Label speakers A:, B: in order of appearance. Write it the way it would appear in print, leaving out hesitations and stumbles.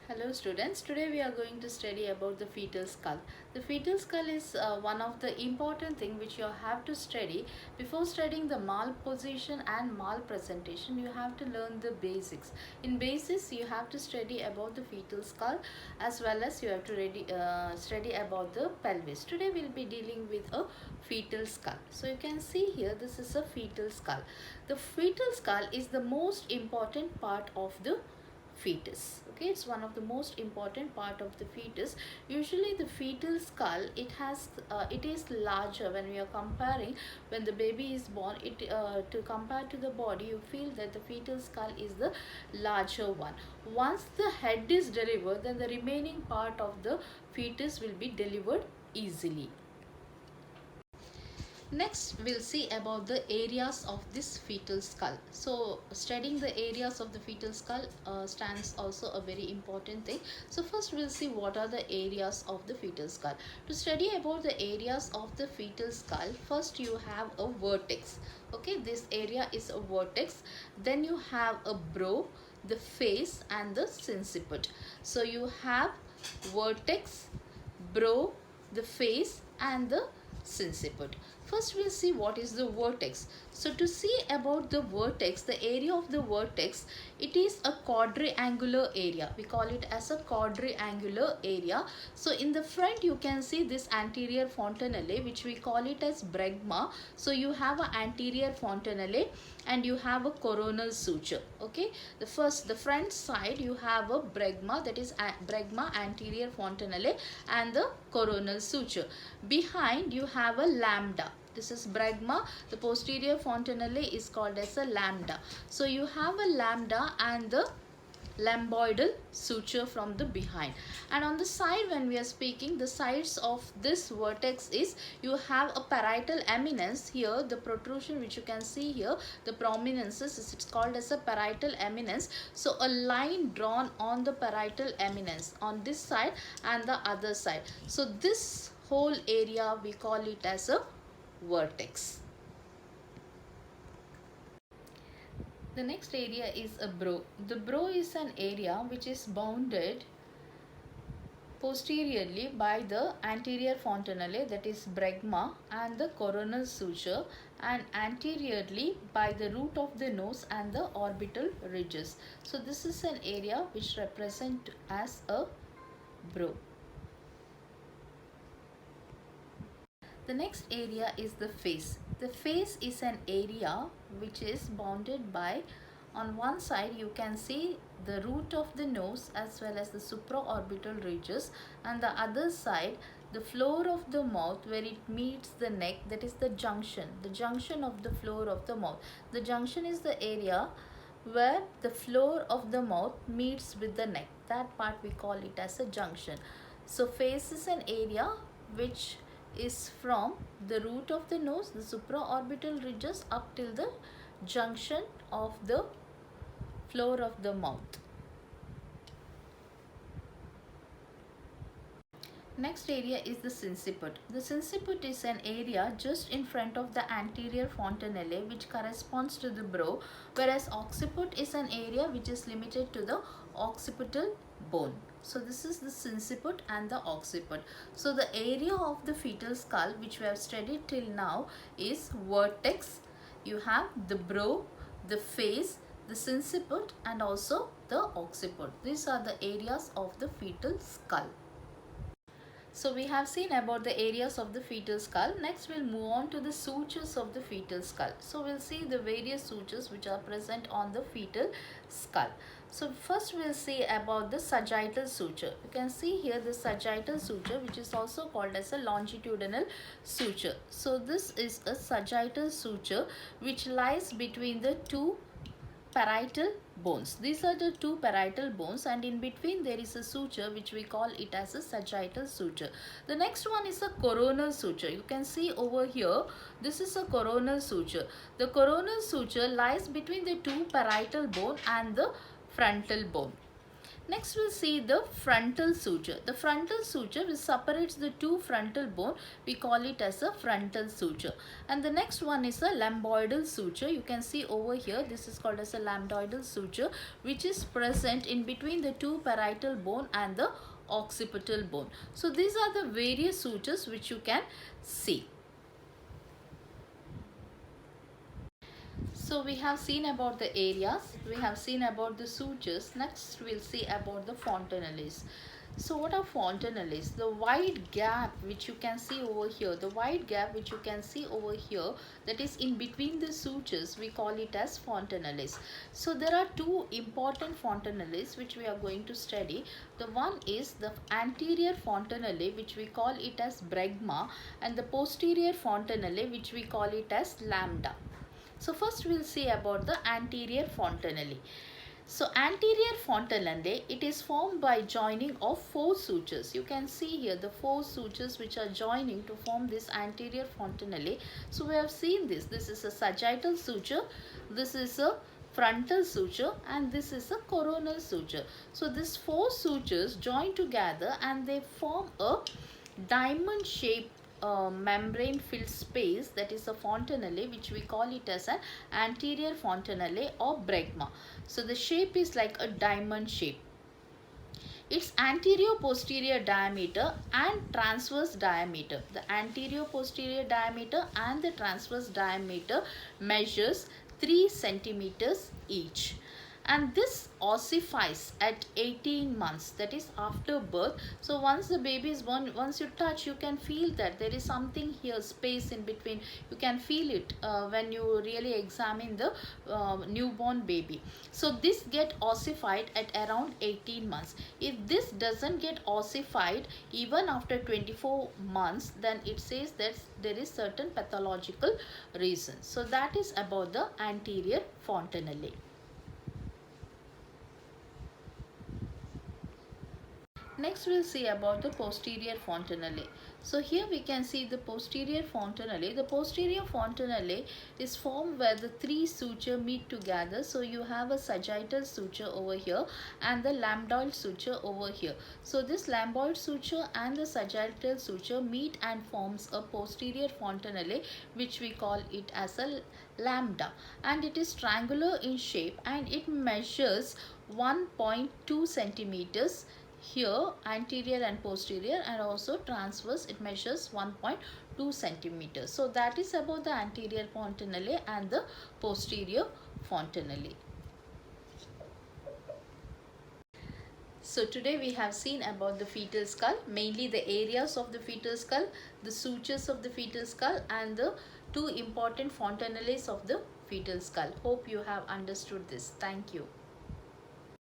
A: Hello students, today we are going to study about the fetal skull. The fetal skull is one of the important thing which you have to study. Before studying the malposition and malpresentation, you have to learn the basics. In basics, you have to study about the fetal skull as well as you have to study about the pelvis. Today we will be dealing with a fetal skull. So you can see here this is a fetal skull. The fetal skull is the most important part of the fetus. Okay, it's one of the most important part of the fetus. Usually the fetal skull, it is larger when we are comparing. When the baby is born, it to compare to the body, you feel that the fetal skull is the larger one. Once the head is delivered, then the remaining part of the fetus will be delivered easily. Next, we'll see about the areas of this fetal skull. So, studying the areas of the fetal skull stands also a very important thing. So, first we'll see what are the areas of the fetal skull. To study about the areas of the fetal skull, first you have a vertex. Okay, this area is a vertex. Then you have a brow, the face and the sinciput. So, you have vertex, brow, the face and the sinciput. First we'll see what is the vertex. So to see about the vertex, the area of the vertex, it is a quadrangular area. We call it as a quadrangular area. So in the front you can see this anterior fontanelle, which we call it as bregma. So you have an anterior fontanelle and you have a coronal suture. Okay, the front side you have a bregma, that is bregma, anterior fontanelle and the coronal suture. Behind you have a lambda. This is bregma. The posterior fontanelle is called as a lambda. So you have a lambda and the lambdoidal suture from the behind. And on the side, when we are speaking, the sides of this vertex is, you have a parietal eminence here. The protrusion which you can see here, the prominences, it's called as a parietal eminence. So a line drawn on the parietal eminence on this side and the other side. So this whole area we call it as a vertex. The next area is a brow. The brow is an area which is bounded posteriorly by the anterior fontanelle, that is bregma, and the coronal suture, and anteriorly by the root of the nose and the orbital ridges. So this is an area which represent as a brow. The next area is the face. The face is an area which is bounded by, on one side you can see the root of the nose as well as the supraorbital ridges, and the other side the floor of the mouth where it meets the neck, that is the junction of the floor of the mouth. The junction is the area where the floor of the mouth meets with the neck. That part we call it as a junction. So face is an area which is from the root of the nose, the supraorbital ridges, up till the junction of the floor of the mouth. Next area is the sinciput. The sinciput is an area just in front of the anterior fontanelle which corresponds to the brow, whereas occiput is an area which is limited to the occipital bone. So this is the sinciput and the occiput. So the area of the fetal skull which we have studied till now is vertex, you have the brow, the face, the sinciput and also the occiput. These are the areas of the fetal skull. So we have seen about the areas of the fetal skull. Next we'll move on to the sutures of the fetal skull. So we'll see the various sutures which are present on the fetal skull. So first we'll see about the sagittal suture. You can see here the sagittal suture, which is also called as a longitudinal suture. So this is a sagittal suture which lies between the two parietal bones. These are the two parietal bones, and in between there is a suture which we call it as a sagittal suture. The next one is a coronal suture. You can see over here, this is a coronal suture. The coronal suture lies between the two parietal bone and the frontal bone. Next we'll see the frontal suture. The frontal suture which separates the two frontal bone, we call it as a frontal suture. And the next one is a lambdoidal suture. You can see over here, this is called as a lambdoidal suture, which is present in between the two parietal bone and the occipital bone. So these are the various sutures which you can see. So we have seen about the areas, we have seen about the sutures. Next we'll see about the fontanelles. So what are fontanelles? The wide gap which you can see over here, the wide gap which you can see over here, that is in between the sutures, we call it as fontanelles. So there are two important fontanelles which we are going to study. The one is the anterior fontanelle, which we call it as bregma, and the posterior fontanelle, which we call it as lambda. So first we'll see about the anterior fontanelle. So anterior fontanelle, it is formed by joining of four sutures. You can see here the four sutures which are joining to form this anterior fontanelle. So we have seen this. This is a sagittal suture, this is a frontal suture, and this is a coronal suture. So these four sutures join together and they form a diamond shaped membrane filled space, that is a fontanelle, which we call it as an anterior fontanelle or bregma. So the shape is like a diamond shape. Its anterior posterior diameter and transverse diameter, the anterior posterior diameter and the transverse diameter measures 3 centimeters each, and this ossifies at 18 months, that is after birth. So once the baby is born, once you touch, you can feel that there is something here, space in between. You can feel it when you really examine the newborn baby. So this get ossified at around 18 months. If this doesn't get ossified even after 24 months, then it says that there is certain pathological reason. So that is about the anterior fontanelle. Next we'll see about the posterior fontanelle. So here we can see the posterior fontanelle. The posterior fontanelle is formed where the three sutures meet together. So you have a sagittal suture over here and the lambdoid suture over here. So this lambdoid suture and the sagittal suture meet and forms a posterior fontanelle, which we call it as a lambda, and it is triangular in shape and it measures 1.2 centimeters here, anterior and posterior, and also transverse it measures 1.2 centimeters. So that is about the anterior fontanelle and the posterior fontanelle. So today we have seen about the fetal skull, mainly the areas of the fetal skull, the sutures of the fetal skull, and the two important fontanelles of the fetal skull. Hope you have understood this. Thank you.